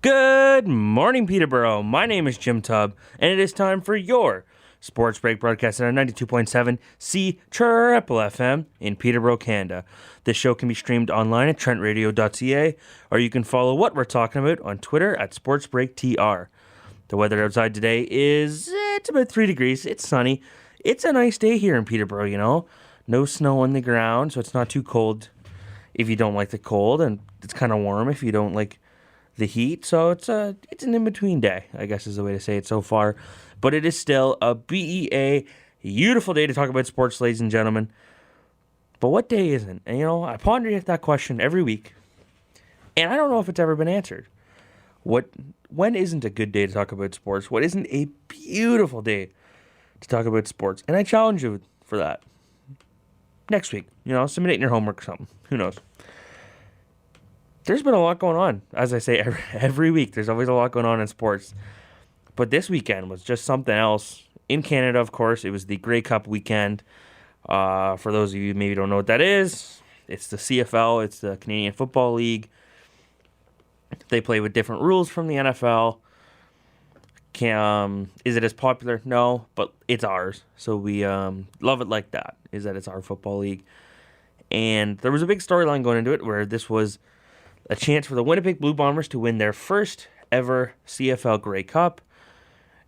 Good morning, Peterborough. My name is Jim Tubb, and it is time for your Sports Break broadcast on 92.7 C Triple FM in Peterborough, Canada. This show can be streamed online at trentradio.ca, or you can follow what we're talking about on Twitter at SportsBreakTR. The weather outside today it's about 3 degrees. It's sunny. It's a nice day here in Peterborough, you know. No snow on the ground, so it's not too cold if you don't like the cold, and it's kind of warm if you don't like the heat. So it's an in-between day, I guess is the way to say it so far. But it is still a beautiful day to talk about sports, ladies and gentlemen. But what day isn't? And, you know, I ponder that question every week, and I don't know if it's ever been answered. When isn't a good day to talk about sports? What isn't a beautiful day to talk about sports? And I challenge you for that. Next week, you know, submit it in your homework or something. Who knows? There's been a lot going on. As I say, every week, there's always a lot going on in sports. But this weekend was just something else. In Canada, of course, it was the Grey Cup weekend. For those of you who maybe don't know what that is, it's the CFL. It's the Canadian Football League. They play with different rules from the NFL. Is it as popular? No, but it's ours. So we love it like that, is that it's our football league. And there was a big storyline going into it where this was a chance for the Winnipeg Blue Bombers to win their first ever CFL Grey Cup.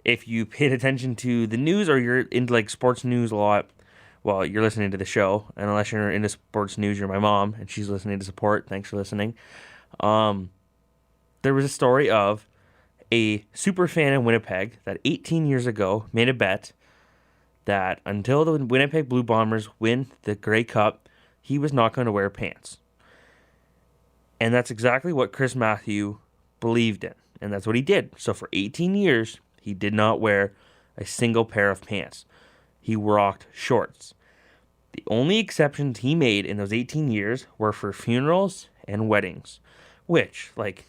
If you paid attention to the news or you're into like sports news a lot, well, you're listening to the show. And unless you're into sports news, you're my mom and she's listening to support. Thanks for listening. There was a story of a super fan in Winnipeg that 18 years ago made a bet that until the Winnipeg Blue Bombers win the Grey Cup, he was not going to wear pants. And that's exactly what Chris Matthew believed in. And that's what he did. So for 18 years, he did not wear a single pair of pants. He rocked shorts. The only exceptions he made in those 18 years were for funerals and weddings. Which, like,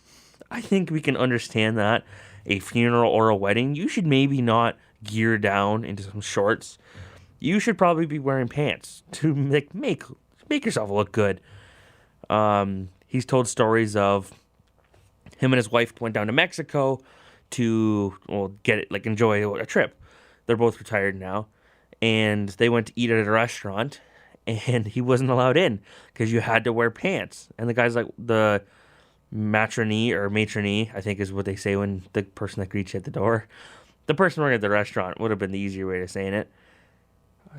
I think we can understand that. A funeral or a wedding, you should maybe not gear down into some shorts. You should probably be wearing pants to make yourself look good. He's told stories of him and his wife went down to Mexico to enjoy a trip. They're both retired now, and they went to eat at a restaurant, and he wasn't allowed in because you had to wear pants. And the guy's like, the matronne, I think is what they say when the person that greets you at the door, the person working at the restaurant, would have been the easier way of saying it,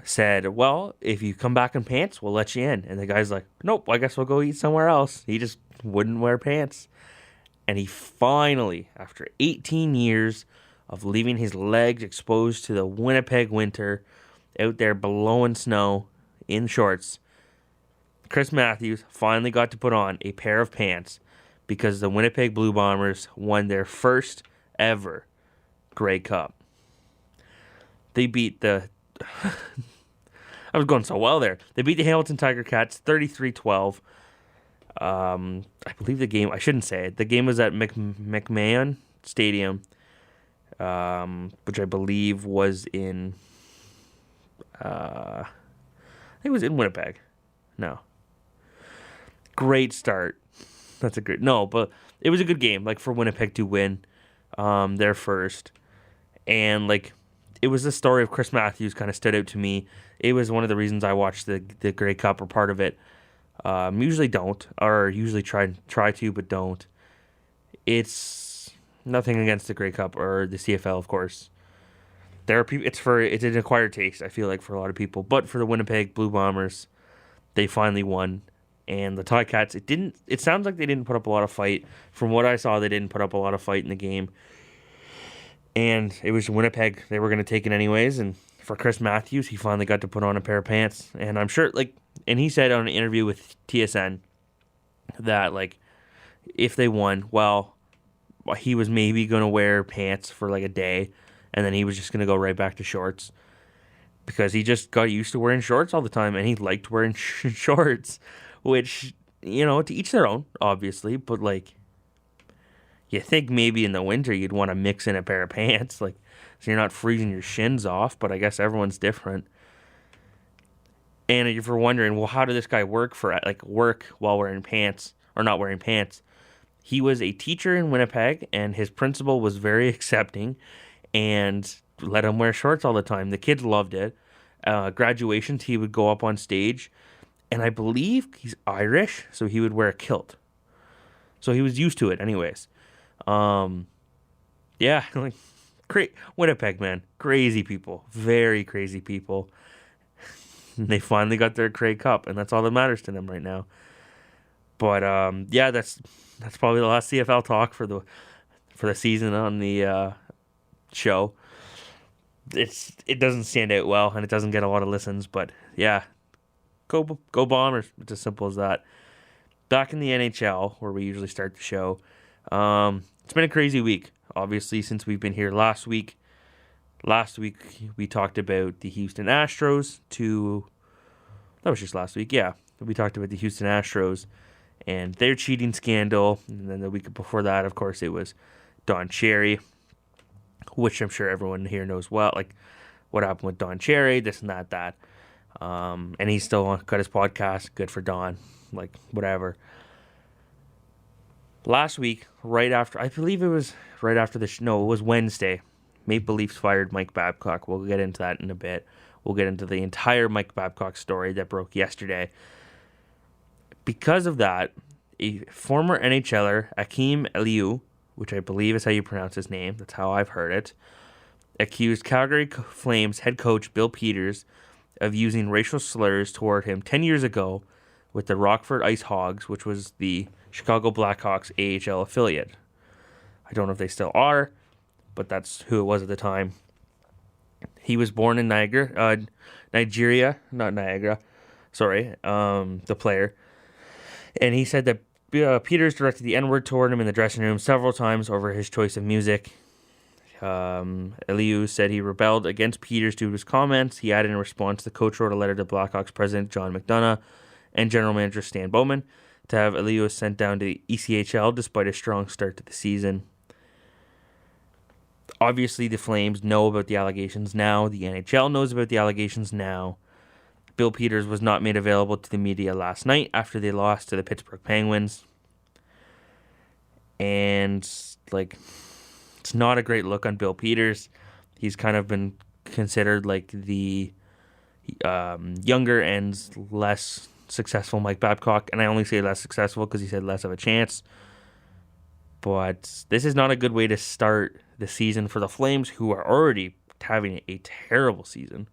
said, well, if you come back in pants, we'll let you in. And the guy's like, nope, I guess we'll go eat somewhere else. He just wouldn't wear pants. And he finally, after 18 years of leaving his legs exposed to the Winnipeg winter, out there blowing snow in shorts, Chris Matthews finally got to put on a pair of pants because the Winnipeg Blue Bombers won their first ever Grey Cup. They beat the... I was going so well there. They beat the Hamilton Tiger Cats 33-12. I believe the game... I shouldn't say it. The game was at McMahon Stadium, which I believe was in... I think it was in Winnipeg. No. Great start. That's a great... No, but it was a good game, like, for Winnipeg to win their first. And, like, it was the story of Chris Matthews kind of stood out to me. It was one of the reasons I watched the Grey Cup or part of it. Usually don't, or usually try to, but don't. It's nothing against the Grey Cup or the CFL, of course. There are people. It's an acquired taste, I feel like, for a lot of people. But for the Winnipeg Blue Bombers, they finally won. And the Ticats, it sounds like they didn't put up a lot of fight. From what I saw, they didn't put up a lot of fight in the game. And it was Winnipeg. They were going to take it anyways. And for Chris Matthews, he finally got to put on a pair of pants. And I'm sure, and he said on an interview with TSN that, if they won, well, he was maybe going to wear pants for, a day. And then he was just going to go right back to shorts. Because he just got used to wearing shorts all the time. And he liked wearing shorts. Which, to each their own, obviously. But, you think maybe in the winter you'd want to mix in a pair of pants. So you're not freezing your shins off. But I guess everyone's different. And if you're wondering, well, how did this guy work while wearing pants? Or not wearing pants? He was a teacher in Winnipeg, and his principal was very accepting and let him wear shorts all the time. The kids loved it. Graduations, he would go up on stage, and I believe he's Irish, so he would wear a kilt. So he was used to it anyways. Yeah, like, Winnipeg, man. Crazy people. Very crazy people. They finally got their Craig Cup, and that's all that matters to them right now. But yeah, that's probably the last CFL talk for the season on the show. It doesn't stand out well, and it doesn't get a lot of listens. But yeah, go Bombers. It's as simple as that. Back in the NHL, where we usually start the show. It's been a crazy week, obviously, since we've been here last week. Last week, we talked about the Houston Astros that was just last week, yeah. We talked about the Houston Astros and their cheating scandal. And then the week before that, of course, it was Don Cherry, which I'm sure everyone here knows well, like what happened with Don Cherry, this and that. And he's still got his podcast, good for Don, like whatever. Last week, I believe it was right after it was Wednesday, Maple Leafs fired Mike Babcock. We'll get into that in a bit. We'll get into the entire Mike Babcock story that broke yesterday. Because of that, a former NHLer, Akim Aliu, which I believe is how you pronounce his name, that's how I've heard it, accused Calgary Flames head coach Bill Peters of using racial slurs toward him 10 years ago with the Rockford Ice Hogs, which was the Chicago Blackhawks AHL affiliate. I don't know if they still are, but that's who it was at the time. He was born in Nigeria, not Niagara, the player. And he said that Peters directed the N-word toward him in the dressing room several times over his choice of music. Eliu said he rebelled against Peters due to his comments. He added in response, the coach wrote a letter to Blackhawks president John McDonough and general manager Stan Bowman to have Eliu sent down to the ECHL despite a strong start to the season. Obviously, the Flames know about the allegations now. The NHL knows about the allegations now. Bill Peters was not made available to the media last night after they lost to the Pittsburgh Penguins. And, it's not a great look on Bill Peters. He's kind of been considered like the younger and less successful Mike Babcock. And I only say less successful because he said less of a chance. But this is not a good way to start the season for the Flames, who are already having a terrible season.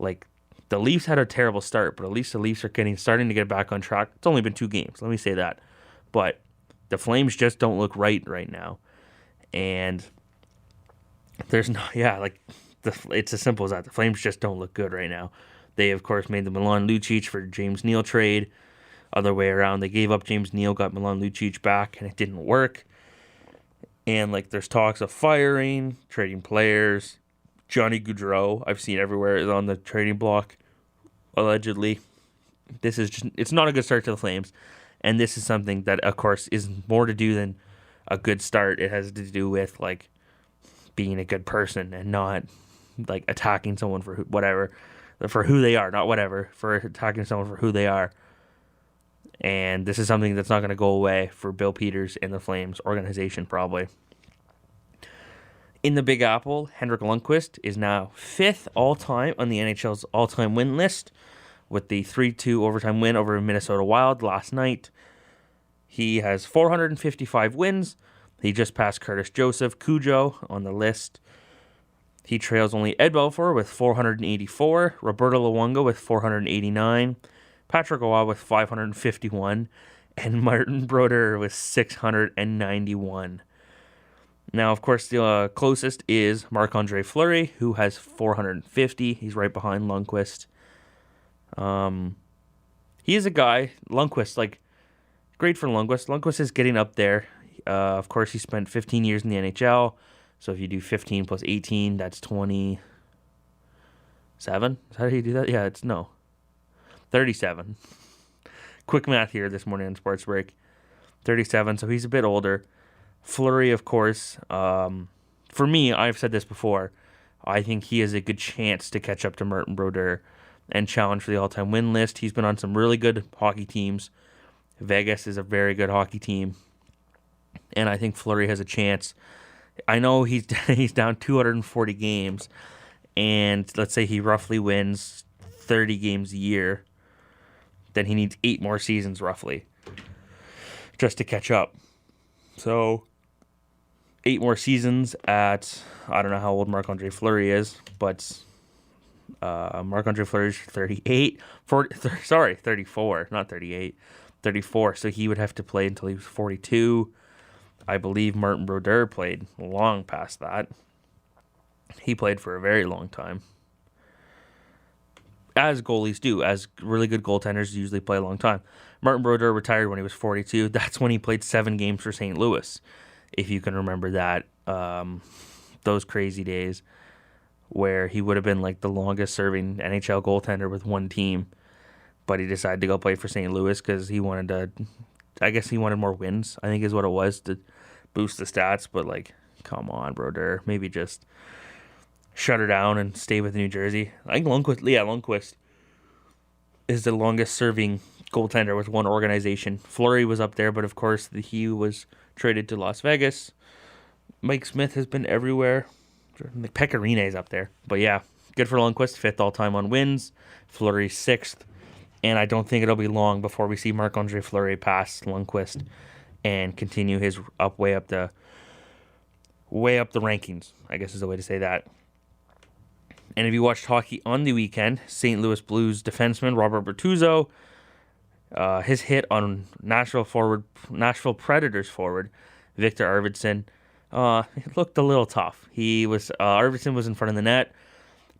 The Leafs had a terrible start, but at least the Leafs are starting to get back on track. It's only been 2 games, let me say that. But the Flames just don't look right now. And there's it's as simple as that. The Flames just don't look good right now. They, of course, made the Milan Lucic for James Neal trade. Other way around, they gave up James Neal, got Milan Lucic back, and it didn't work. And, there's talks of firing, trading players. Johnny Gaudreau, I've seen everywhere, is on the trading block, allegedly. It's not a good start to the Flames. And this is something that, of course, is more to do than a good start. It has to do with, being a good person and not, attacking someone for who they are, not whatever, for attacking someone for who they are. And this is something that's not going to go away for Bill Peters and the Flames organization, probably. In the Big Apple, Henrik Lundqvist is now 5th all-time on the NHL's all-time win list with the 3-2 overtime win over Minnesota Wild last night. He has 455 wins. He just passed Curtis Joseph, Cujo on the list. He trails only Ed Belfour with 484, Roberto Luongo with 489, Patrick Roy with 551, and Martin Brodeur with 691. Now, of course, the closest is Marc-Andre Fleury, who has 450. He's right behind Lundqvist. He is a guy, Lundqvist, great for Lundqvist. Lundqvist is getting up there. Of course, he spent 15 years in the NHL. So if you do 15 plus 18, that's 27. Is that how you do that? Yeah, 37. Quick math here this morning on Sports Break. 37, so he's a bit older. Fleury, of course, for me, I've said this before, I think he has a good chance to catch up to Martin Brodeur and challenge for the all-time win list. He's been on some really good hockey teams. Vegas is a very good hockey team. and I think Fleury has a chance. I know he's down 240 games, and let's say he roughly wins 30 games a year, then he needs 8 more seasons roughly just to catch up. So 8 more seasons at, I don't know how old Marc-Andre Fleury is, but Marc-Andre Fleury is 34, not 38, 34. So he would have to play until he was 42. I believe Martin Brodeur played long past that. He played for a very long time. As goalies do, as really good goaltenders usually play a long time. Martin Brodeur retired when he was 42. That's when he played 7 games for St. Louis, if you can remember that. Those crazy days where he would have been like the longest serving NHL goaltender with one team, but he decided to go play for St. Louis because he wanted to, I guess he wanted more wins, I think is what it was, to boost the stats. But like, come on, Brodeur, maybe just shut her down and stay with New Jersey. I think Lundqvist is the longest serving goaltender with one organization. Fleury was up there, but of course he was traded to Las Vegas. Mike Smith has been everywhere. Pekarine's up there. But yeah, good for Lundqvist, 5th all-time on wins. Fleury 6th. And I don't think it'll be long before we see Marc-Andre Fleury pass Lundqvist and continue his way up the rankings, I guess is the way to say that. And if you watched hockey on the weekend, St. Louis Blues defenseman Robert Bortuzzo, his hit on Nashville Predators forward Victor Arvidsson, it looked a little tough. Arvidsson was in front of the net.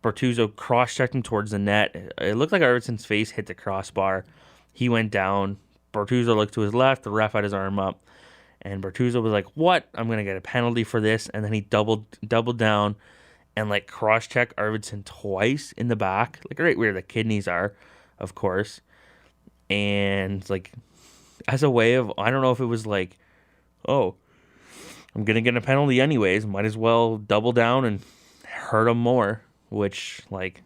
Bortuzzo cross-checked him towards the net. It looked like Arvidsson's face hit the crossbar. He went down. Bortuzzo looked to his left. The ref had his arm up. And Bortuzzo was like, what? I'm going to get a penalty for this. And then he doubled down and like cross-check Arvidsson twice in the back, like right where the kidneys are, of course. And like, as a way of, I don't know if it was like, oh, I'm going to get a penalty anyways, might as well double down and hurt him more, which, like,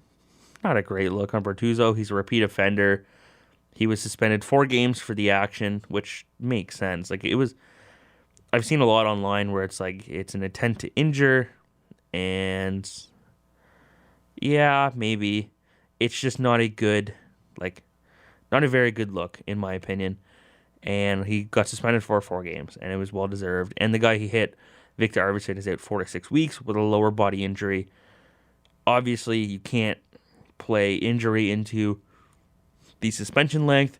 not a great look on Bortuzzo. He's a repeat offender. He was suspended 4 games for the action, which makes sense. Like, I've seen a lot online where it's like, it's an intent to injure. And yeah, maybe it's just not a very good look, in my opinion. And he got suspended for 4 games, and it was well deserved. And the guy he hit, Victor Arvidsson, is out 4 to 6 weeks with a lower body injury. Obviously, you can't play injury into the suspension length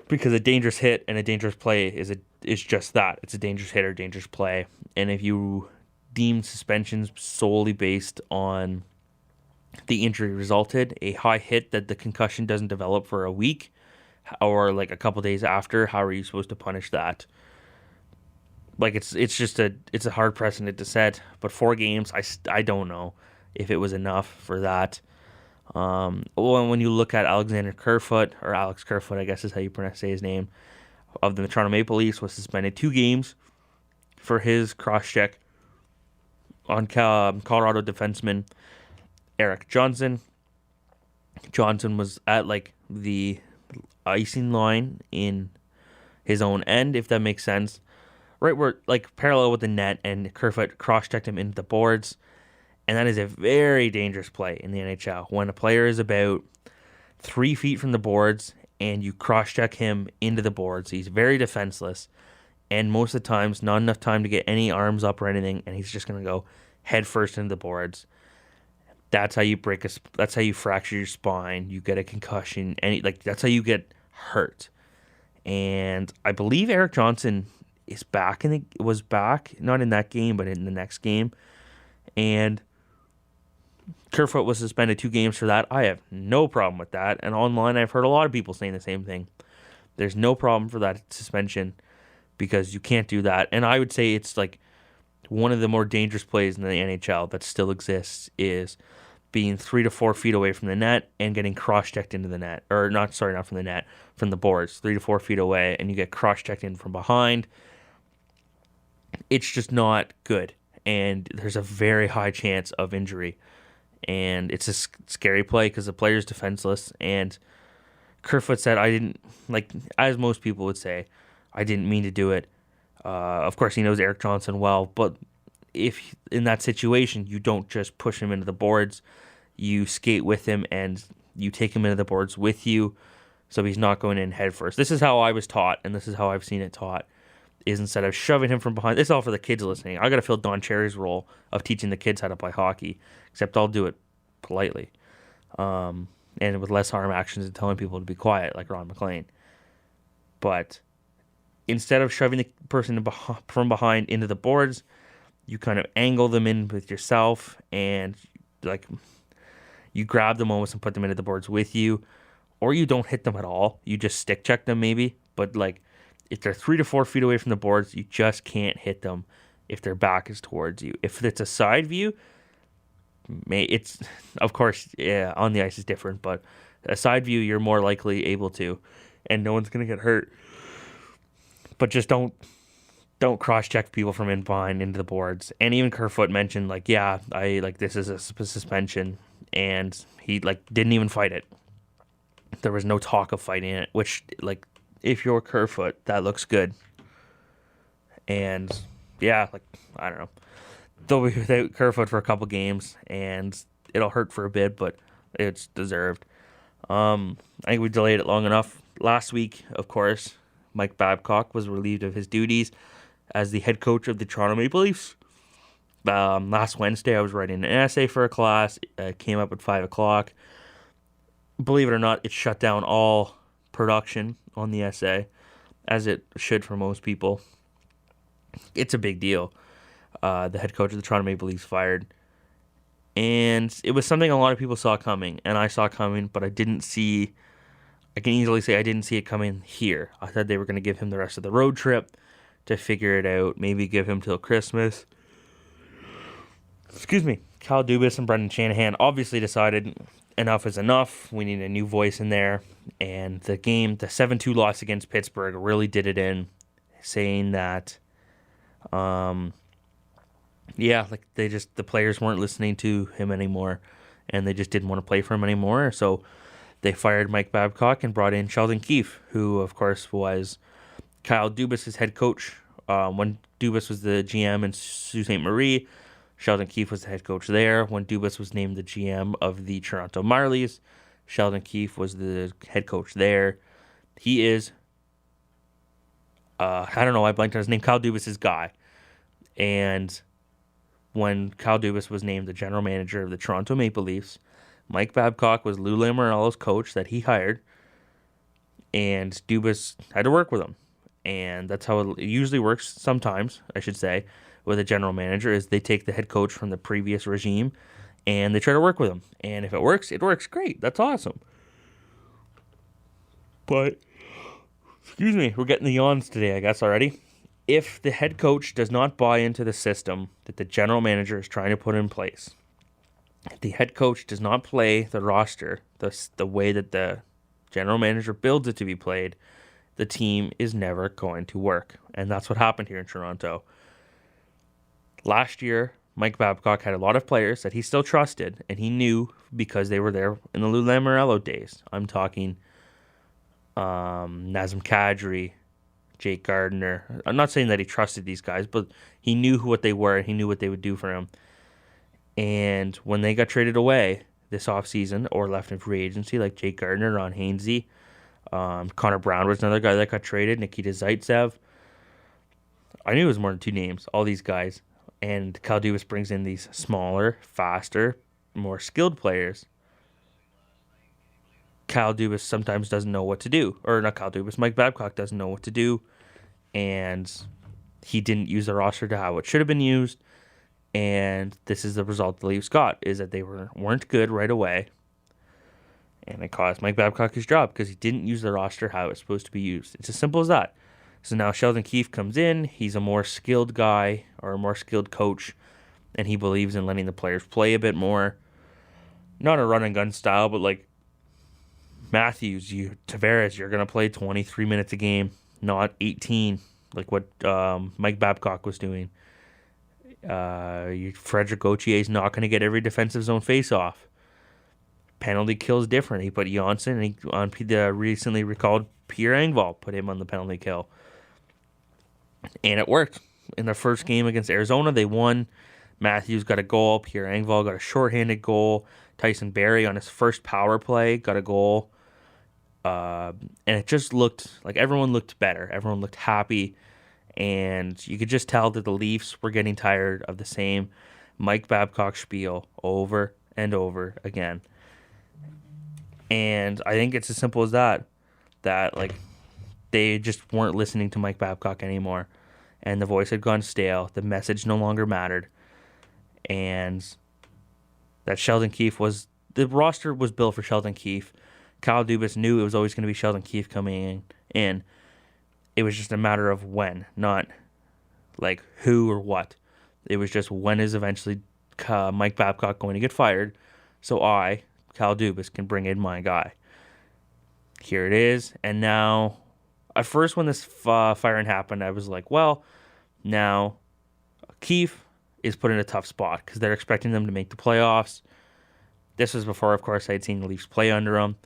because a dangerous hit and a dangerous play is just that. It's a dangerous hit or dangerous play. And if you deem suspensions solely based on the injury resulted, a high hit that the concussion doesn't develop for a week or like a couple days after, how are you supposed to punish that? Like, it's a hard precedent to set. But 4 games, I don't know if it was enough for that. When you look at Alexander Kerfoot, or Alex Kerfoot, I guess is how you say his name, of the Toronto Maple Leafs, was suspended 2 games for his cross-check on Colorado defenseman Eric Johnson. Johnson was at like the icing line in his own end, if that makes sense. Right where, like, parallel with the net, and Kerfoot cross-checked him into the boards. And that is a very dangerous play in the NHL. When a player is about 3 feet from the boards and you cross-check him into the boards, he's very defenseless. And most of the times, not enough time to get any arms up or anything, and he's just going to go head first into the boards. That's how you that's how you fracture your spine. You get a concussion. That's how you get hurt. And I believe Eric Johnson was back, not in that game, but in the next game. And Kerfoot was suspended 2 games for that. I have no problem with that. And online, I've heard a lot of people saying the same thing. There's no problem for that suspension, because you can't do that. And I would say it's like one of the more dangerous plays in the NHL that still exists is being 3 to 4 feet away from the net and getting cross-checked into the net. Or not from the net, from the boards, 3 to 4 feet away, and you get cross-checked in from behind. It's just not good. And there's a very high chance of injury. And it's a scary play because the player's defenseless. And Kerfoot said, as most people would say, I didn't mean to do it. Of course, he knows Eric Johnson well, but if in that situation, you don't just push him into the boards, you skate with him and you take him into the boards with you, so he's not going in head first. This is how I was taught, and this is how I've seen it taught, is instead of shoving him from behind. This is all for the kids listening. I got to fill Don Cherry's role of teaching the kids how to play hockey, except I'll do it politely, and with less harm actions and telling people to be quiet, like Ron McLean. But instead of shoving the person from behind into the boards, you kind of angle them in with yourself, and like you grab them almost and put them into the boards with you, or you don't hit them at all. You just stick check them maybe, but like if they're 3 to 4 feet away from the boards, you just can't hit them if their back is towards you. If it's a side view, it's of course on the ice is different, but a side view you're more likely able to, and no one's gonna get hurt. But just don't cross-check people from in behind into the boards. And even Kerfoot mentioned, like, yeah, this is a suspension, and he, like, didn't even fight it. There was no talk of fighting it, which, like, if you're Kerfoot, that looks good. And, yeah, like, I don't know. They'll be without Kerfoot for a couple games, and it'll hurt for a bit, but it's deserved. I think we delayed it long enough. Last week, of course, Mike Babcock was relieved of his duties as the head coach of the Toronto Maple Leafs. Last Wednesday, I was writing an essay for a class. It came up at 5 o'clock. Believe it or not, it shut down all production on the essay, as it should for most people. It's a big deal. The head coach of the Toronto Maple Leafs fired. And it was something a lot of people saw coming, and I saw coming, but I can easily say I didn't see it coming here. I thought they were going to give him the rest of the road trip to figure it out, maybe give him till Christmas. Excuse me. Kyle Dubas and Brendan Shanahan obviously decided enough is enough. We need a new voice in there. And the 7-2 loss against Pittsburgh really did it in, saying that, the players weren't listening to him anymore, and they just didn't want to play for him anymore. So they fired Mike Babcock and brought in Sheldon Keefe, who, of course, was Kyle Dubas' head coach. When Dubas was the GM in Sault Ste. Marie, Sheldon Keefe was the head coach there. When Dubas was named the GM of the Toronto Marlies, Sheldon Keefe was the head coach there. He is, I don't know, I blanked on his name, Kyle Dubas' guy. And when Kyle Dubas was named the general manager of the Toronto Maple Leafs, Mike Babcock was Lou Lamoriello's coach that he hired, and Dubas had to work with him. And that's how it usually works sometimes, I should say, with a general manager, is they take the head coach from the previous regime and they try to work with him. And if it works great. That's awesome. But, excuse me, we're getting the yawns today, I guess, already. If the head coach does not buy into the system that the general manager is trying to put in place, if the head coach does not play the roster the way that the general manager builds it to be played, the team is never going to work. And that's what happened here in Toronto. Last year, Mike Babcock had a lot of players that he still trusted, and he knew because they were there in the Lou Lamoriello days. I'm talking Nazem Kadri, Jake Gardiner. I'm not saying that he trusted these guys, but he knew what they were, and he knew what they would do for him. And when they got traded away this offseason or left in free agency, like Jake Gardiner, Ron Hainsey, Connor Brown was another guy that got traded, Nikita Zaitsev. I knew it was more than two names, all these guys. And Kyle Dubas brings in these smaller, faster, more skilled players. Kyle Dubas sometimes doesn't know what to do. Or not Kyle Dubas, Mike Babcock doesn't know what to do. And he didn't use the roster to how it should have been used. And this is the result the Leafs got, is that they weren't good right away. And it cost Mike Babcock his job because he didn't use the roster how it was supposed to be used. It's as simple as that. So now Sheldon Keefe comes in. He's a more skilled guy or a more skilled coach, and he believes in letting the players play a bit more. Not a run-and-gun style, but like Matthews, Tavares, you're going to play 23 minutes a game, not 18, like what Mike Babcock was doing. Frederick Gauthier is not going to get every defensive zone face-off. Penalty kill is different. He put Janssen on the recently recalled Pierre Engvall, put him on the penalty kill. And it worked. In the first game against Arizona, they won. Matthews got a goal. Pierre Engvall got a shorthanded goal. Tyson Barrie on his first power play got a goal. And it just looked like everyone looked better. Everyone looked happy. And you could just tell that the Leafs were getting tired of the same Mike Babcock spiel over and over again. And I think it's as simple as that. That, like, they just weren't listening to Mike Babcock anymore. And the voice had gone stale. The message no longer mattered. And that Sheldon Keefe was... The roster was built for Sheldon Keefe. Kyle Dubas knew it was always going to be Sheldon Keefe coming in. It was just a matter of when, not, like, who or what. It was just when is eventually Mike Babcock going to get fired so I, Kyle Dubas, can bring in my guy. Here it is. And now, at first when this firing happened, I was like, well, now Keefe is put in a tough spot because they're expecting them to make the playoffs. This was before, of course, I had seen the Leafs play under him.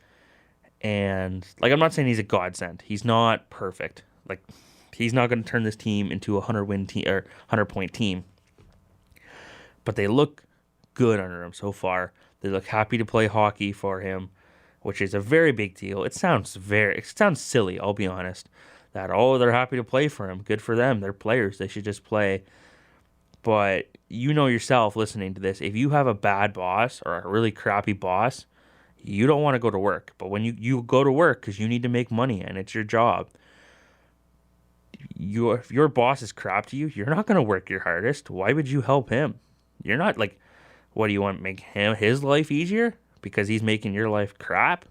And, like, I'm not saying he's a godsend. He's not perfect. Like, he's not going to turn this team into a 100-win team or 100-point team. But they look good under him so far. They look happy to play hockey for him, which is a very big deal. It sounds silly, I'll be honest. That, they're happy to play for him. Good for them. They're players. They should just play. But you know yourself listening to this, if you have a bad boss or a really crappy boss, you don't want to go to work. But when you go to work because you need to make money and it's your job, if your boss is crap to you, you're not going to work your hardest. Why would you help him? You're not like, what do you want, make his life easier because he's making your life crap?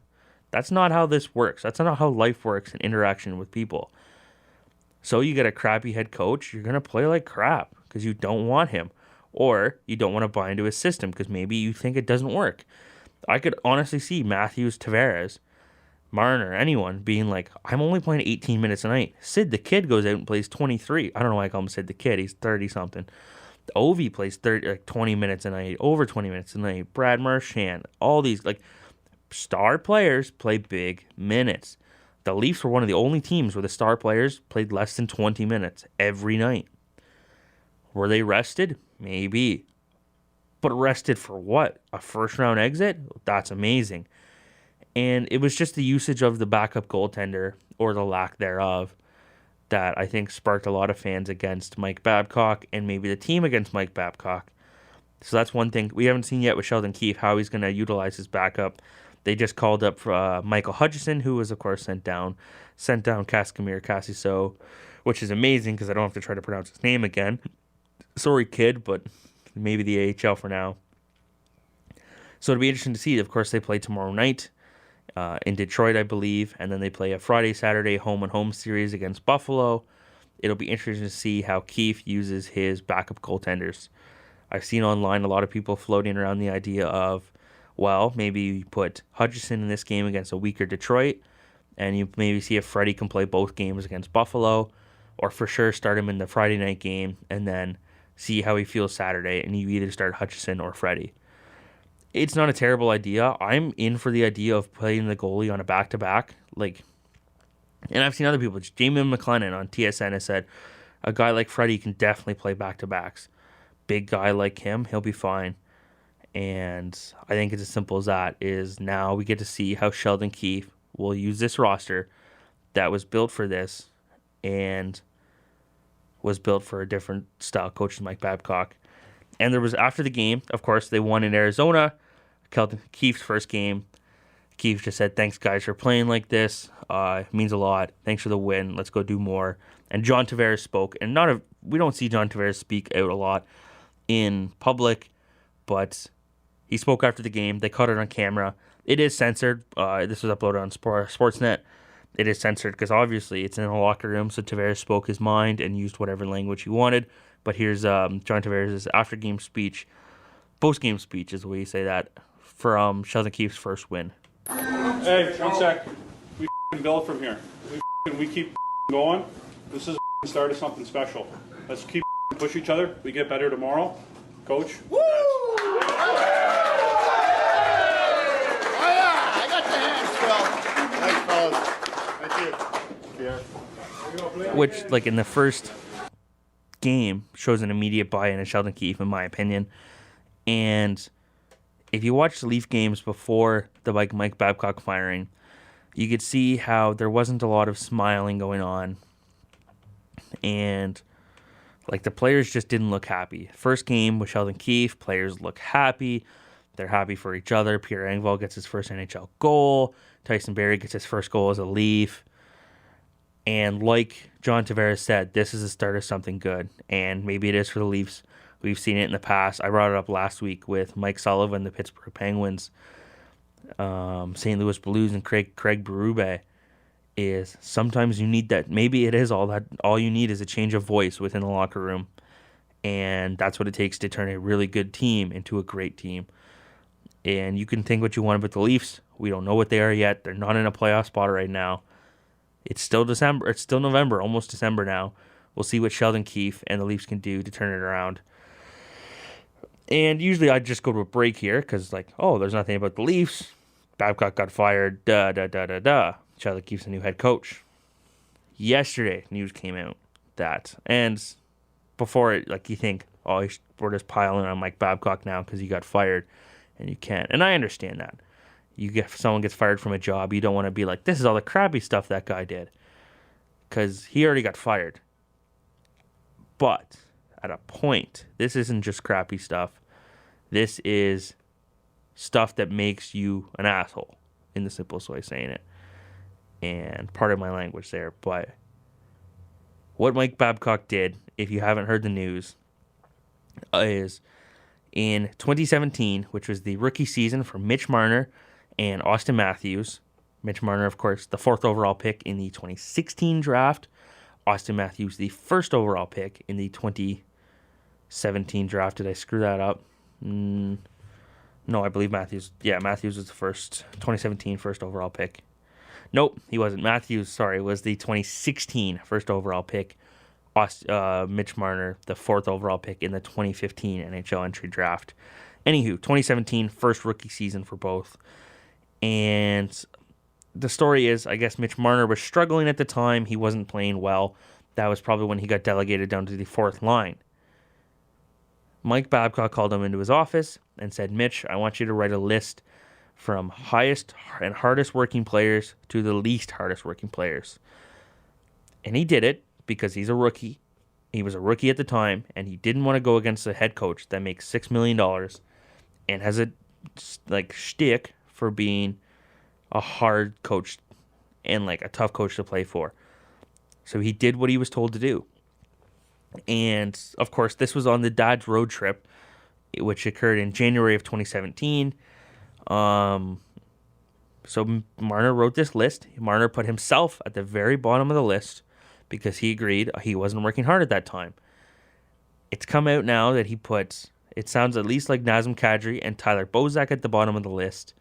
That's not how this works. That's not how life works in interaction with people. So you get a crappy head coach, you're going to play like crap because you don't want him. Or you don't want to buy into his system because maybe you think it doesn't work. I could honestly see Matthews, Tavares, Marner, anyone being like, I'm only playing 18 minutes a night. Sid the Kid goes out and plays 23. I don't know why I call him Sid the Kid. He's 30-something. Ovi plays 20 minutes a night, over 20 minutes a night. Brad Marchand, all these like star players play big minutes. The Leafs were one of the only teams where the star players played less than 20 minutes every night. Were they rested? Maybe. But rested for what? A first-round exit? That's amazing. And it was just the usage of the backup goaltender, or the lack thereof, that I think sparked a lot of fans against Mike Babcock, and maybe the team against Mike Babcock. So that's one thing we haven't seen yet with Sheldon Keefe, how he's going to utilize his backup. They just called up Michael Hutchison, who was, of course, sent down Cascamir Cassiso, which is amazing because I don't have to try to pronounce his name again. Sorry, kid, but maybe the AHL for now. So it'll be interesting to see. Of course, they play tomorrow night in Detroit, I believe, and then they play a Friday, Saturday home-and-home series against Buffalo. It'll be interesting to see how Keefe uses his backup goaltenders. I've seen online a lot of people floating around the idea of, well, maybe you put Hutchison in this game against a weaker Detroit, and you maybe see if Freddie can play both games against Buffalo, or for sure start him in the Friday night game, and then see how he feels Saturday, and you either start Hutchison or Freddie. It's not a terrible idea. I'm in for the idea of playing the goalie on a back-to-back. And I've seen other people. Jamie McLennan on TSN has said a guy like Freddie can definitely play back-to-backs. Big guy like him, he'll be fine. And I think it's as simple as that, is now we get to see how Sheldon Keefe will use this roster that was built for this and was built for a different style coach than Mike Babcock. And there was, after the game, of course, they won in Arizona. Sheldon Keefe's first game. Keefe just said, thanks, guys, for playing like this. It means a lot. Thanks for the win. Let's go do more. And John Tavares spoke. And we don't see John Tavares speak out a lot in public, but he spoke after the game. They caught it on camera. It is censored. This was uploaded on Sportsnet. It is censored because obviously it's in a locker room, so Tavares spoke his mind and used whatever language he wanted. But here's John Tavares' after-game speech, post-game speech is the way you say that, from Sheldon Keefe's first win. Hey, one sec. We build from here. We keep going. This is the start of something special. Let's keep push each other. We get better tomorrow. Coach. Woo! Oh yeah, I got the hands, Phil. Nice fellas. Thank you. Which, like in the first game shows an immediate buy-in in Sheldon Keefe, in my opinion. And if you watch the Leaf games before the Mike Babcock firing, you could see how there wasn't a lot of smiling going on. And like the players just didn't look happy. First game with Sheldon Keefe, players look happy. They're happy for each other. Pierre Engvall gets his first NHL goal. Tyson Barrie gets his first goal as a Leaf. And like John Tavares said, this is the start of something good. And maybe it is for the Leafs. We've seen it in the past. I brought it up last week with Mike Sullivan, the Pittsburgh Penguins, St. Louis Blues, and Craig Berube. Is sometimes you need that. Maybe it is all you need is a change of voice within the locker room. And that's what it takes to turn a really good team into a great team. And you can think what you want about the Leafs. We don't know what they are yet. They're not in a playoff spot right now. It's still December. It's still November, almost December now. We'll see what Sheldon Keefe and the Leafs can do to turn it around. And usually I just go to a break here because, there's nothing about the Leafs. Babcock got fired. Sheldon Keefe's a new head coach. Yesterday, news came out that, and before it, you think, we're just piling on Mike Babcock now because he got fired, and you can't. And I understand that. If someone gets fired from a job, you don't want to be like, this is all the crappy stuff that guy did, because he already got fired. But at a point, this isn't just crappy stuff. This is stuff that makes you an asshole, in the simplest way of saying it. And part of my language there, but what Mike Babcock did, if you haven't heard the news, is in 2017, which was the rookie season for Mitch Marner and Austin Matthews. Mitch Marner, of course, the 4th overall pick in the 2016 draft. Austin Matthews, the 1st overall pick in the 2017 draft. Did I screw that up? No, I believe Matthews. Yeah, Matthews was the 2017 first overall pick. Nope, he wasn't. Matthews, was the 2016 first overall pick. Mitch Marner, the 4th overall pick in the 2015 NHL entry draft. Anywho, 2017 first rookie season for both. And the story is, I guess Mitch Marner was struggling at the time. He wasn't playing well. That was probably when he got delegated down to the 4th line. Mike Babcock called him into his office and said, Mitch, I want you to write a list from highest and hardest working players to the least hardest working players. And he did it because he's a rookie. He was a rookie at the time, and he didn't want to go against a head coach that makes $6 million and has a shtick for being a hard coach and a tough coach to play for. So he did what he was told to do. And of course, this was on the dad's road trip, which occurred in January of 2017. So Marner wrote this list. Marner put himself at the very bottom of the list because he agreed he wasn't working hard at that time. It's come out now that he puts, it sounds at least like Nazem Kadri and Tyler Bozak at the bottom of the list.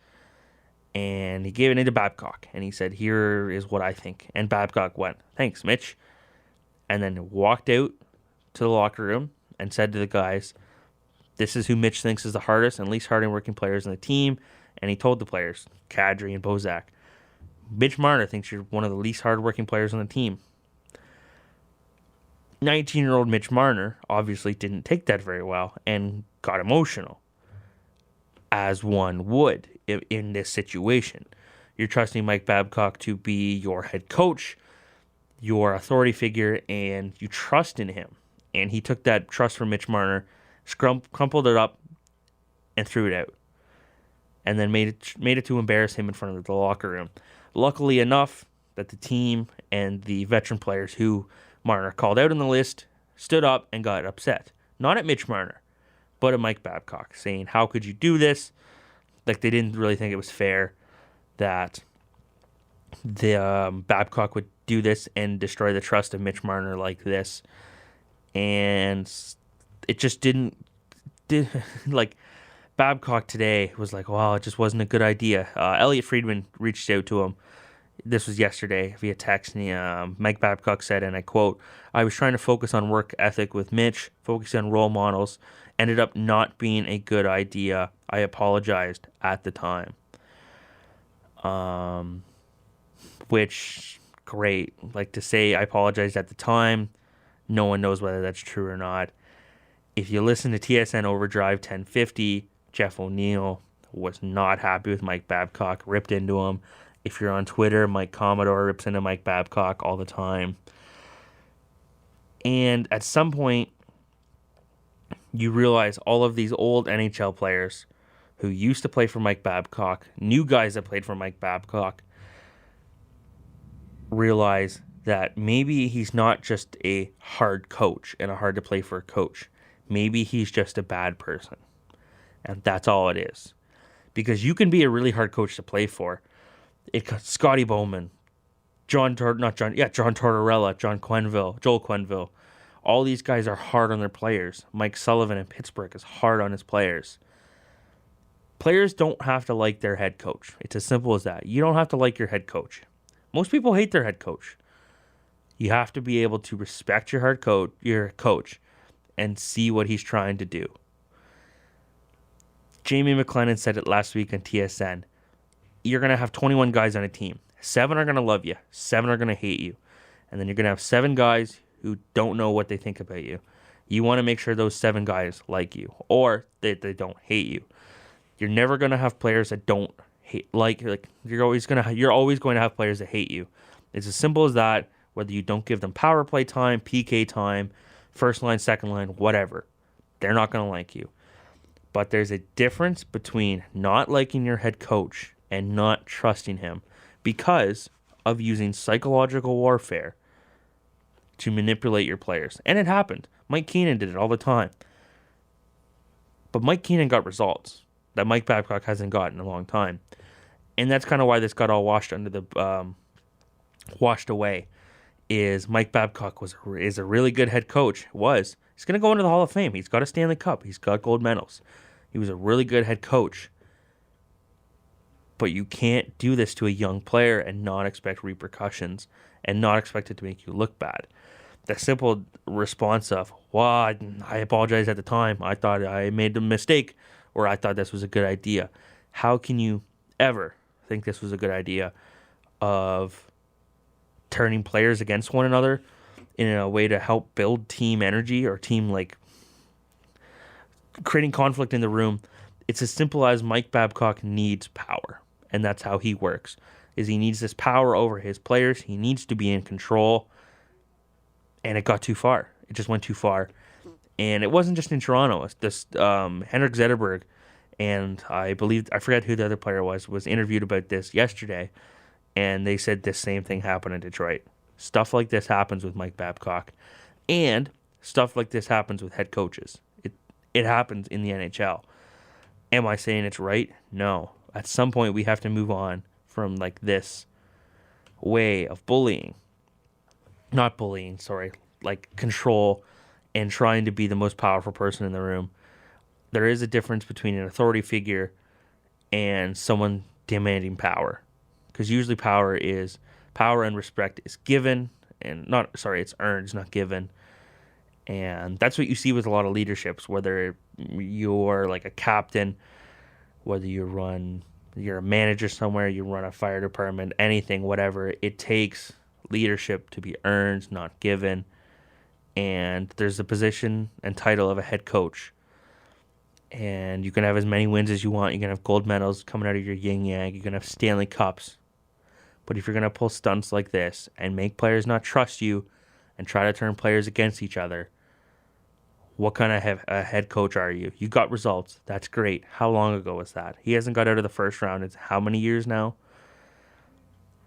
And he gave it into Babcock. And he said, here is what I think. And Babcock went, thanks, Mitch. And then walked out to the locker room and said to the guys, this is who Mitch thinks is the hardest and least hard-working players in the team. And he told the players, Kadri and Bozak, Mitch Marner thinks you're one of the least hard-working players on the team. 19-year-old Mitch Marner obviously didn't take that very well and got emotional, as one would in this situation. You're trusting Mike Babcock to be your head coach, your authority figure, and you trust in him. And he took that trust from Mitch Marner, crumpled it up, and threw it out. And then made it to embarrass him in front of the locker room. Luckily enough that the team and the veteran players who Marner called out on the list stood up and got upset. Not at Mitch Marner, but at Mike Babcock, saying, how could you do this? They didn't really think it was fair that the Babcock would do this and destroy the trust of Mitch Marner like this. And it just Babcock today was like, well, it just wasn't a good idea. Elliot Friedman reached out to him. This was yesterday via text. And Mike Babcock said, and I quote, I was trying to focus on work ethic with Mitch, focusing on role models. Ended up not being a good idea. I apologized at the time. Which, great. To say I apologized at the time, No one knows whether that's true or not. If you listen to TSN Overdrive 1050, Jeff O'Neill was not happy with Mike Babcock, ripped into him. If you're on Twitter, Mike Commodore rips into Mike Babcock all the time. And at some point, you realize all of these old NHL players who used to play for Mike Babcock, new guys that played for Mike Babcock, realize that maybe he's not just a hard coach and a hard to play for coach. Maybe he's just a bad person. And that's all it is. Because you can be a really hard coach to play for. Scotty Bowman, John Tortorella, Joel Quenneville. All these guys are hard on their players. Mike Sullivan in Pittsburgh is hard on his players. Players don't have to like their head coach. It's as simple as that. You don't have to like your head coach. Most people hate their head coach. You have to be able to respect your coach, and see what he's trying to do. Jamie McLennan said it last week on TSN. You're going to have 21 guys on a team. 7 are going to love you. 7 are going to hate you. And then you're going to have 7 guys who don't know what they think about you. You want to make sure those 7 guys like you, or they don't hate you. You're never going to have players that don't hate, like you're always going to have players that hate you. It's as simple as that. Whether you don't give them power play time, PK time, first line, second line, whatever, they're not going to like you. But there's a difference between not liking your head coach and not trusting him because of using psychological warfare to manipulate your players. And it happened. Mike Keenan did it all the time. But Mike Keenan got results that Mike Babcock hasn't gotten in a long time. And that's kind of why this got all washed away. Is Mike Babcock is a really good head coach. He's going to go into the Hall of Fame. He's got a Stanley Cup. He's got gold medals. He was a really good head coach. But you can't do this to a young player and not expect repercussions and not expect it to make you look bad. The simple response of, well, I apologize at the time. I thought I made a mistake, or I thought this was a good idea. How can you ever think this was a good idea of turning players against one another in a way to help build team energy or team creating conflict in the room? It's as simple as Mike Babcock needs power, and that's how he works. Is he needs this power over his players. He needs to be in control, and it got too far. It just went too far, and it wasn't just in Toronto. It's this Henrik Zetterberg, and I forget who the other player was interviewed about this yesterday. And they said this same thing happened in Detroit. Stuff like this happens with Mike Babcock. And stuff like this happens with head coaches. It happens in the NHL. Am I saying it's right? No. At some point, we have to move on from this way of bullying. Not bullying, sorry. Control and trying to be the most powerful person in the room. There is a difference between an authority figure and someone demanding power. Because usually power and respect is given, and it's earned, it's not given. And that's what you see with a lot of leaderships, whether you're a captain, whether you're a manager somewhere, you run a fire department, anything, whatever. It takes leadership to be earned, not given. And there's the position and title of a head coach. And you can have as many wins as you want. You can have gold medals coming out of your yin-yang. You can have Stanley Cups. But if you're going to pull stunts like this and make players not trust you and try to turn players against each other, what kind of a head coach are you? You got results. That's great. How long ago was that? He hasn't got out of the first round. It's how many years now?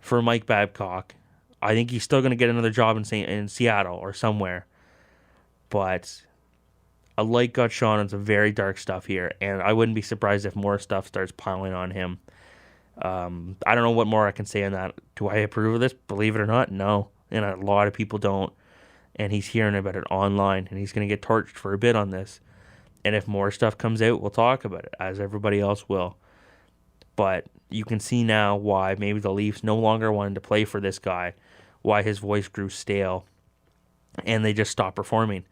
For Mike Babcock, I think he's still going to get another job in Seattle or somewhere. But a light got shone on some very dark stuff here, and I wouldn't be surprised if more stuff starts piling on him. I don't know what more I can say on that. Do I approve of this? Believe it or not, no. And a lot of people don't. And he's hearing about it online, and he's going to get torched for a bit on this. And if more stuff comes out, we'll talk about it, as everybody else will. But you can see now why maybe the Leafs no longer wanted to play for this guy, why his voice grew stale, and they just stopped performing.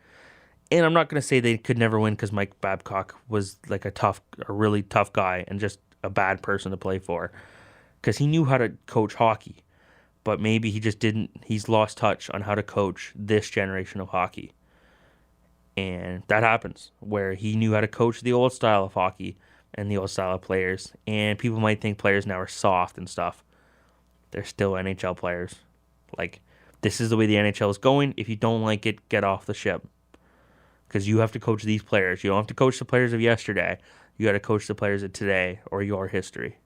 And I'm not going to say they could never win because Mike Babcock was a really tough guy and just a bad person to play for, because he knew how to coach hockey. but maybe he just didn't. He's lost touch on how to coach this generation of hockey. And that happens, where he knew how to coach the old style of hockey and the old style of players. And people might think players now are soft and stuff. They're still NHL players. Like, this is the way the NHL is going. If you don't like it, get off the ship. Because you have to coach these players. You don't have to coach the players of yesterday. You got to coach the players of today or your history.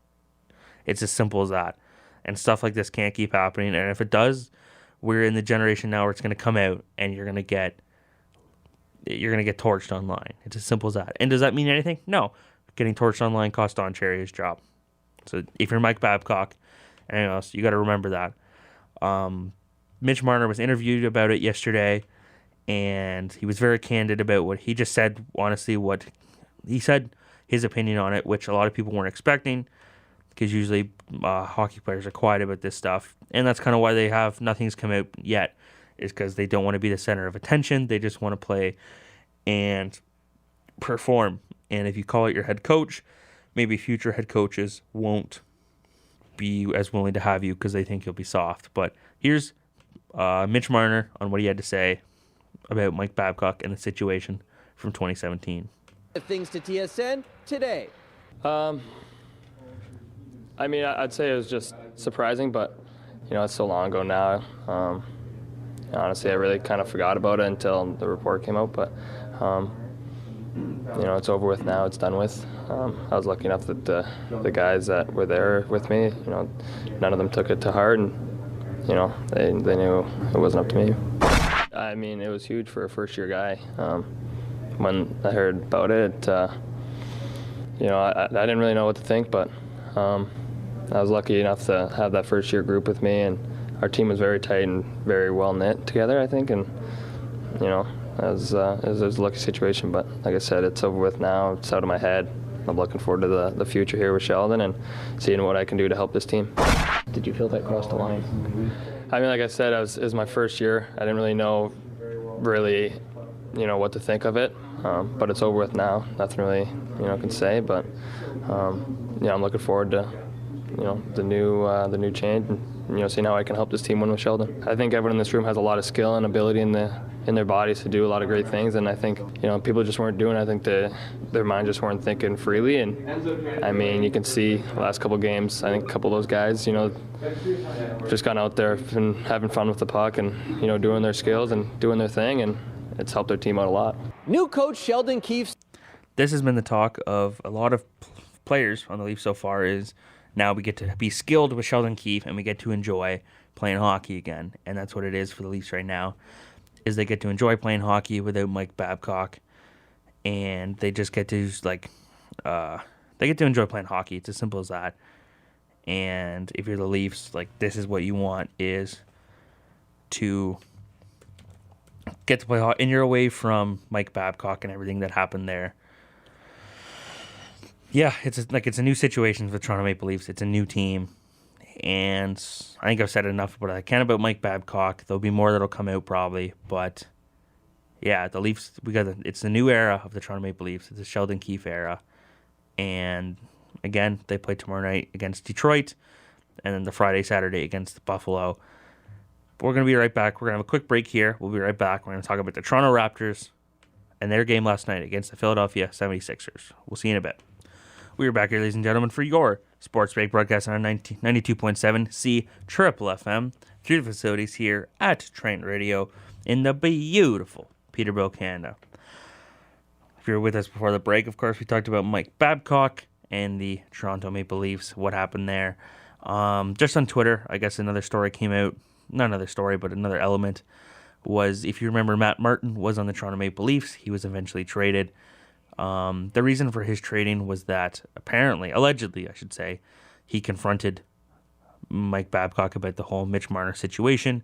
It's as simple as that. And stuff like this can't keep happening. And if it does, we're in the generation now where it's going to come out and you're going to get torched online. It's as simple as that. And does that mean anything? No. Getting torched online cost Don Cherry his job. So if you're Mike Babcock and anyone else, you got to remember that. Mitch Marner was interviewed about it yesterday, and he was very candid about what he just said. Honestly, what he said, his opinion on it, which a lot of people weren't expecting, because usually hockey players are quiet about this stuff, and that's kind of why they have nothing's come out yet, is because they don't want to be the center of attention. They just want to play and perform. And if you call it your head coach, maybe future head coaches won't be as willing to have you because they think you'll be soft. But here's Mitch Marner on what he had to say about Mike Babcock and the situation from 2017. Things to TSN today. I mean, I'd say it was just surprising, but, it's so long ago now. Honestly, I really kind of forgot about it until the report came out, but, it's over with now. It's done with. I was lucky enough that the guys that were there with me, none of them took it to heart, and, they knew it wasn't up to me. I mean, it was huge for a first-year guy. When I heard about it, I didn't really know what to think, but I was lucky enough to have that first-year group with me, and our team was very tight and very well-knit together, I think, and, it was a lucky situation, but like I said, it's over with now. It's out of my head. I'm looking forward to the future here with Sheldon and seeing what I can do to help this team. Did you feel that crossed the line? I mean, like I said, it was my first year. I didn't really know what to think of it, but it's over with now. Nothing really, can say, but, I'm looking forward to, the new change and, seeing how I can help this team win with Sheldon. I think everyone in this room has a lot of skill and ability in their bodies to do a lot of great things, and I think people just weren't doing it. I think their minds just weren't thinking freely, and I mean, you can see the last couple of games, I think a couple of those guys just gone out there and having fun with the puck and doing their skills and doing their thing, and it's helped their team out a lot. New coach Sheldon Keefe. This has been the talk of a lot of players on the Leafs so far, is now we get to be skilled with Sheldon Keefe and we get to enjoy playing hockey again, and that's what it is for the Leafs right now. Is they get to enjoy playing hockey without Mike Babcock, and they just get to they get to enjoy playing hockey. It's as simple as that. And if you're the Leafs, this is what you want, is to get to play hockey, and you're away from Mike Babcock and everything that happened there. Yeah, it's a new situation for the Toronto Maple Leafs. It's a new team. And I think I've said enough about it. I can about Mike Babcock. There'll be more that'll come out probably. But yeah, the Leafs, it's the new era of the Toronto Maple Leafs. It's the Sheldon Keefe era. And again, they play tomorrow night against Detroit. And then the Friday, Saturday against Buffalo. But we're going to be right back. We're going to have a quick break here. We'll be right back. We're going to talk about the Toronto Raptors and their game last night against the Philadelphia 76ers. We'll see you in a bit. We are back here, ladies and gentlemen, for your SportsBreak broadcast on 92.7 C Triple FM through the facilities here at Trent Radio in the beautiful Peterborough, Canada. If you were with us before the break, of course, we talked about Mike Babcock and the Toronto Maple Leafs, what happened there. Just on Twitter, I guess another story came out. Not another story, but another element was, if you remember, Matt Martin was on the Toronto Maple Leafs. He was eventually traded. The reason for his trading was that allegedly, I should say, he confronted Mike Babcock about the whole Mitch Marner situation,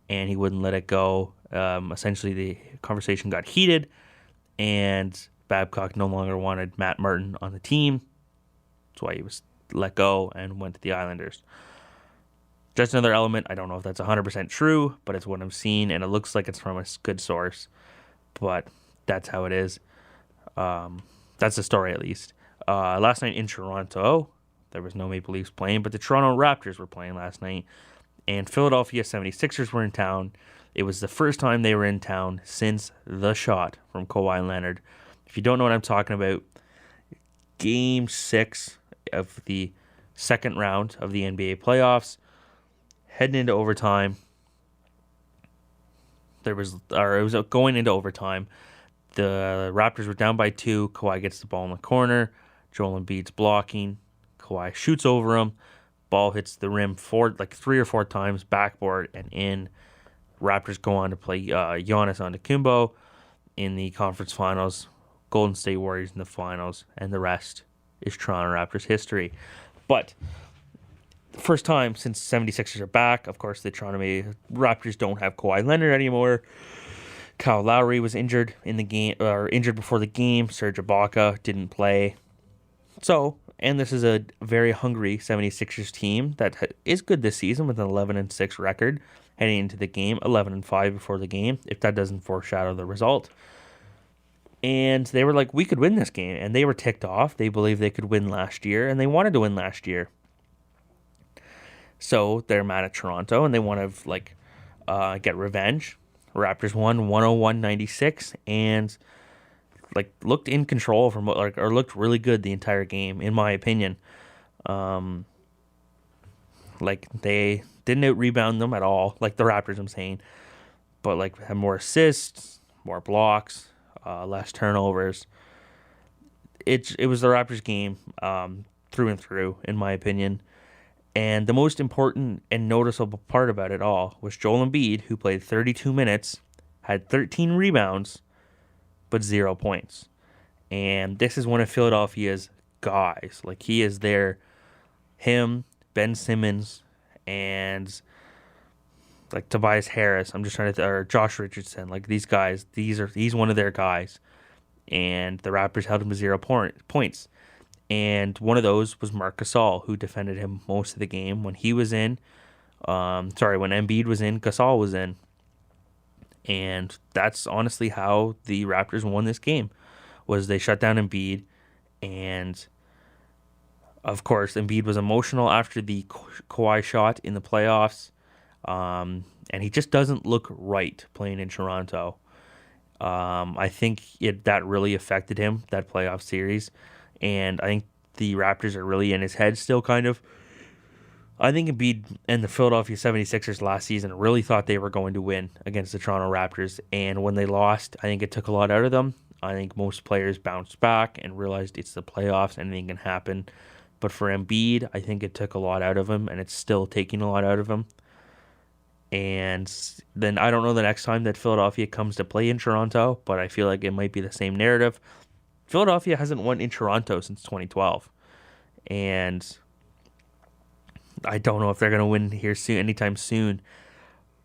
and he wouldn't let it go. Essentially, the conversation got heated, and Babcock no longer wanted Matt Martin on the team. That's why he was let go and went to the Islanders. Just another element. I don't know if that's 100% true, but it's what I'm seeing, and it looks like it's from a good source. But that's how it is. That's the story, at least. Last night in Toronto, there was no Maple Leafs playing, but the Toronto Raptors were playing last night and Philadelphia 76ers were in town. It was the first time they were in town since the shot from Kawhi Leonard. If you don't know what I'm talking about, Game 6 of the second round of the NBA playoffs, heading into overtime. It was going into overtime. The Raptors were down by 2. Kawhi gets the ball in the corner. Joel Embiid's blocking. Kawhi shoots over him. Ball hits the rim 3 or 4 times, backboard and in. Raptors go on to play Giannis Antetokounmpo in the conference finals. Golden State Warriors in the finals, and the rest is Toronto Raptors history. But the first time since 76ers are back, of course, the Toronto Raptors don't have Kawhi Leonard anymore. Kyle Lowry was injured in the game, or injured before the game. Serge Ibaka didn't play. So, and this is a very hungry 76ers team that is good this season with an 11-6 record heading into the game, 11-5 before the game, if that doesn't foreshadow the result. And they were like, we could win this game. And they were ticked off. They believed they could win last year, and they wanted to win last year. So they're mad at Toronto, and they want to get revenge. Raptors won 101-96, and looked in control or looked really good the entire game, in my opinion. They didn't out-rebound them at all, like the Raptors, I'm saying. But had more assists, more blocks, less turnovers. It was the Raptors game through and through, in my opinion. And the most important and noticeable part about it all was Joel Embiid, who played 32 minutes, had 13 rebounds, but 0 points. And this is one of Philadelphia's guys. He is there. Him, Ben Simmons, and Tobias Harris. I'm just trying to, or Josh Richardson. These guys. He's one of their guys. And the Raptors held him to 0 points. And one of those was Marc Gasol, who defended him most of the game. When he was in, when Embiid was in, Gasol was in. And that's honestly how the Raptors won this game, was they shut down Embiid. And, of course, Embiid was emotional after the Kawhi shot in the playoffs. And he just doesn't look right playing in Toronto. I think that really affected him, that playoff series. And I think the Raptors are really in his head still, kind of. I think Embiid and the Philadelphia 76ers last season really thought they were going to win against the Toronto Raptors. And when they lost, I think it took a lot out of them. I think most players bounced back and realized it's the playoffs, anything can happen. But for Embiid, I think it took a lot out of him, and it's still taking a lot out of him. And then I don't know the next time that Philadelphia comes to play in Toronto, but I feel like it might be the same narrative. Philadelphia hasn't won in Toronto since 2012. And I don't know if they're going to win here soon, anytime soon.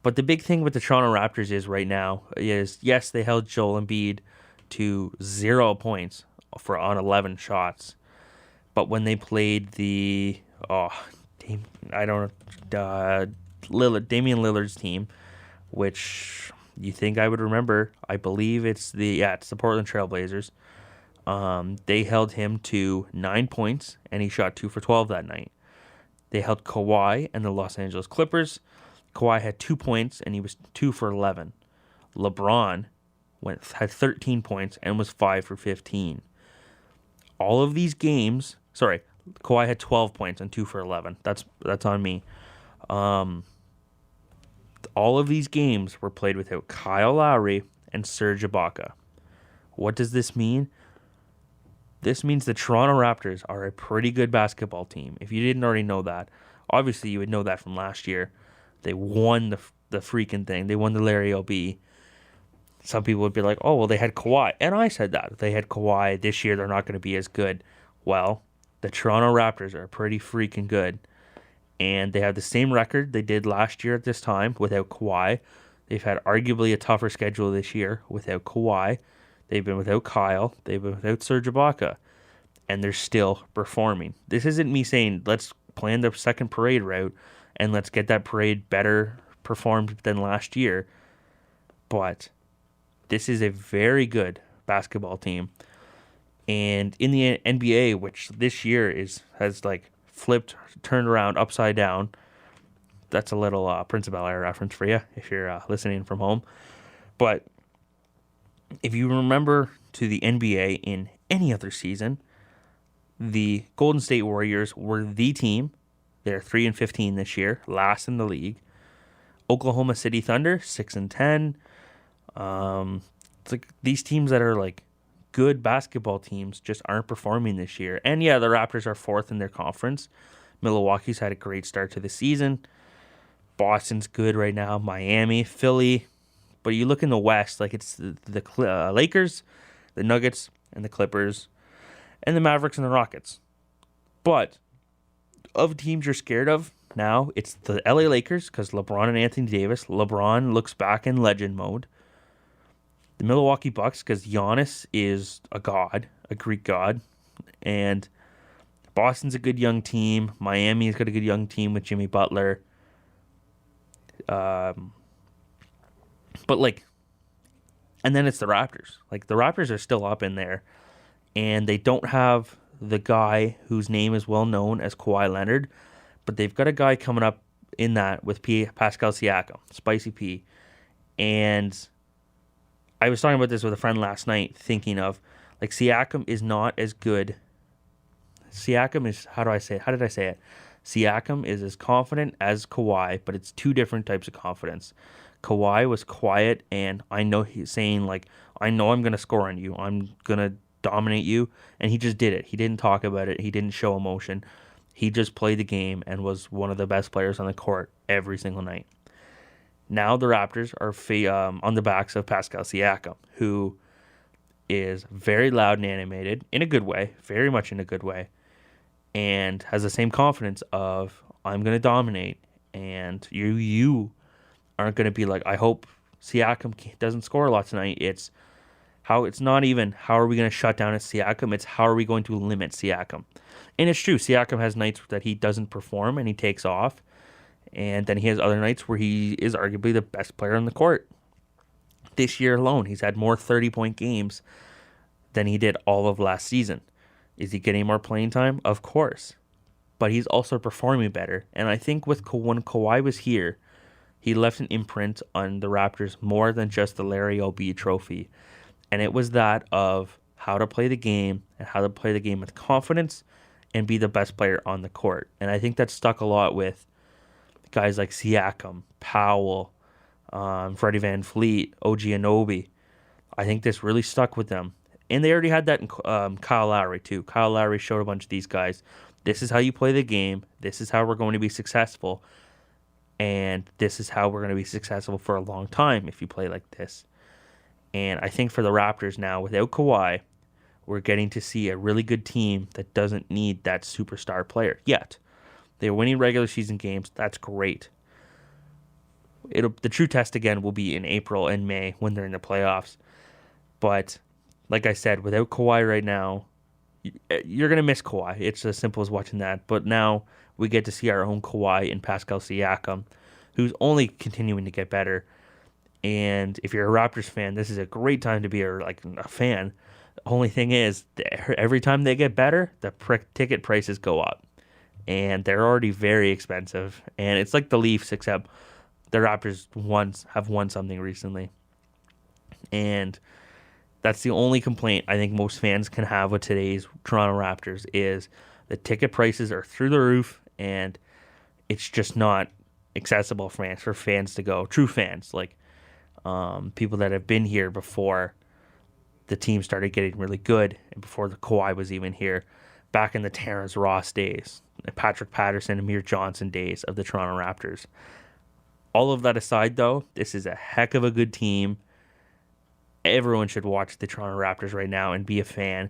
But the big thing with the Toronto Raptors is right now is, yes, they held Joel Embiid to 0 points on 11 shots. But when they played Damian Lillard's team, which you think I would remember, I believe it's the Portland Trailblazers. They held him to 9 points, and he shot 2 for 12 that night. They held Kawhi and the Los Angeles Clippers. Kawhi had 2 points, and he was 2 for 11. LeBron had 13 points and was 5 for 15. All of these games, Kawhi had 12 points and 2 for 11. That's on me. All of these games were played without Kyle Lowry and Serge Ibaka. What does this mean? This means the Toronto Raptors are a pretty good basketball team. If you didn't already know that, obviously you would know that from last year. They won the freaking thing. They won the Larry O.B. Some people would be like, oh, well, they had Kawhi. And I said that. They had Kawhi. This year they're not going to be as good. Well, the Toronto Raptors are pretty freaking good. And they have the same record they did last year at this time without Kawhi. They've had arguably a tougher schedule this year without Kawhi. They've been without Kyle. They've been without Serge Ibaka. And they're still performing. This isn't me saying, let's plan the second parade route and let's get that parade better performed than last year. But this is a very good basketball team. And in the NBA, which this year has flipped, turned around, upside down, that's a little Prince of Bel-Air reference for you if you're listening from home. But if you remember to the NBA in any other season, the Golden State Warriors were the team. They're 3-15 this year, last in the league. Oklahoma City Thunder 6-10. It's like these teams that are like good basketball teams just aren't performing this year. And yeah, the Raptors are 4th in their conference. Milwaukee's had a great start to the season. Boston's good right now. Miami, Philly. But you look in the West, like it's the Lakers, the Nuggets, and the Clippers, and the Mavericks and the Rockets. But of teams you're scared of now, it's the LA Lakers because LeBron and Anthony Davis. LeBron looks back in legend mode. The Milwaukee Bucks because Giannis is a god, a Greek god. And Boston's a good young team. Miami's got a good young team with Jimmy Butler. But like, and then it's the Raptors. Like the Raptors are still up in there, and they don't have the guy whose name is well known as Kawhi Leonard, but they've got a guy coming up in that with Pascal Siakam, Spicy P. And I was talking about this with a friend last night, thinking of like Siakam is not as good. Siakam is, how did I say it? Siakam is as confident as Kawhi, but it's two different types of confidence. Kawhi was quiet, and I know he's saying, like, I know I'm going to score on you. I'm going to dominate you. And he just did it. He didn't talk about it. He didn't show emotion. He just played the game and was one of the best players on the court every single night. Now the Raptors are on the backs of Pascal Siakam, who is very loud and animated in a good way, very much in a good way, and has the same confidence of, I'm going to dominate, and you aren't going to be like, I hope Siakam doesn't score a lot tonight. It's not even how are we going to shut down at Siakam, it's how are we going to limit Siakam. And it's true, Siakam has nights that he doesn't perform and he takes off, and then he has other nights where he is arguably the best player on the court. This year alone, he's had more 30-point games than he did all of last season. Is he getting more playing time? Of course. But he's also performing better. And I think when Kawhi was here, he left an imprint on the Raptors more than just the Larry O'B trophy. And it was that of how to play the game and how to play the game with confidence and be the best player on the court. And I think that stuck a lot with guys like Siakam, Powell, Freddie Van Fleet, OG Anunoby. I think this really stuck with them. And they already had that in Kyle Lowry, too. Kyle Lowry showed a bunch of these guys, this is how you play the game. This is how we're going to be successful. And this is how we're going to be successful for a long time if you play like this. And I think for the Raptors now, without Kawhi, we're getting to see a really good team that doesn't need that superstar player yet. They're winning regular season games. That's great. The true test again will be in April and May when they're in the playoffs. But like I said, without Kawhi right now, you're going to miss Kawhi. It's as simple as watching that. But now we get to see our own Kawhi and Pascal Siakam, who's only continuing to get better. And if you're a Raptors fan, this is a great time to be a fan. The only thing is, every time they get better, the ticket prices go up. And they're already very expensive. And it's like the Leafs, except the Raptors have won something recently. And that's the only complaint I think most fans can have with today's Toronto Raptors is the ticket prices are through the roof, and it's just not accessible for fans to go. True fans, like people that have been here before the team started getting really good and before the Kawhi was even here, back in the Terrence Ross days, Patrick Patterson, Amir Johnson days of the Toronto Raptors. All of that aside, though, this is a heck of a good team. Everyone should watch the Toronto Raptors right now and be a fan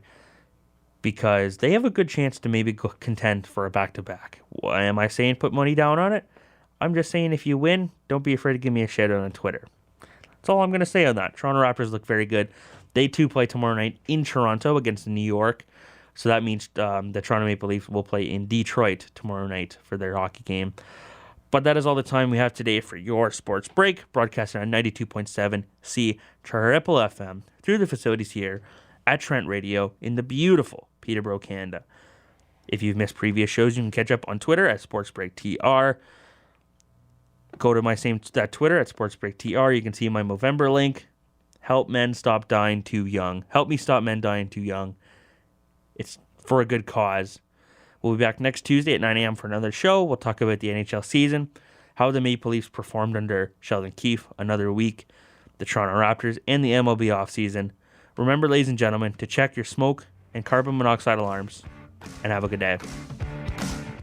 because they have a good chance to maybe contend for a back-to-back. Well, am I saying put money down on it? I'm just saying if you win, don't be afraid to give me a shout out on Twitter. That's all I'm going to say on that. Toronto Raptors look very good. They, too, play tomorrow night in Toronto against New York. So that means the Toronto Maple Leafs will play in Detroit tomorrow night for their hockey game. But that is all the time we have today for your Sports Break, broadcasting on 92.7 C Triple FM through the facilities here at Trent Radio in the beautiful Peterborough, Canada. If you've missed previous shows, you can catch up on Twitter at SportsBreakTR. go to that Twitter at SportsBreakTR. You can see my Movember link. Help men stop dying too young. Help me stop men dying too young. It's for a good cause. We'll be back next Tuesday at 9 a.m. for another show. We'll talk about the NHL season, how the Maple Leafs performed under Sheldon Keefe another week, the Toronto Raptors, and the MLB offseason. Remember, ladies and gentlemen, to check your smoke and carbon monoxide alarms, and have a good day.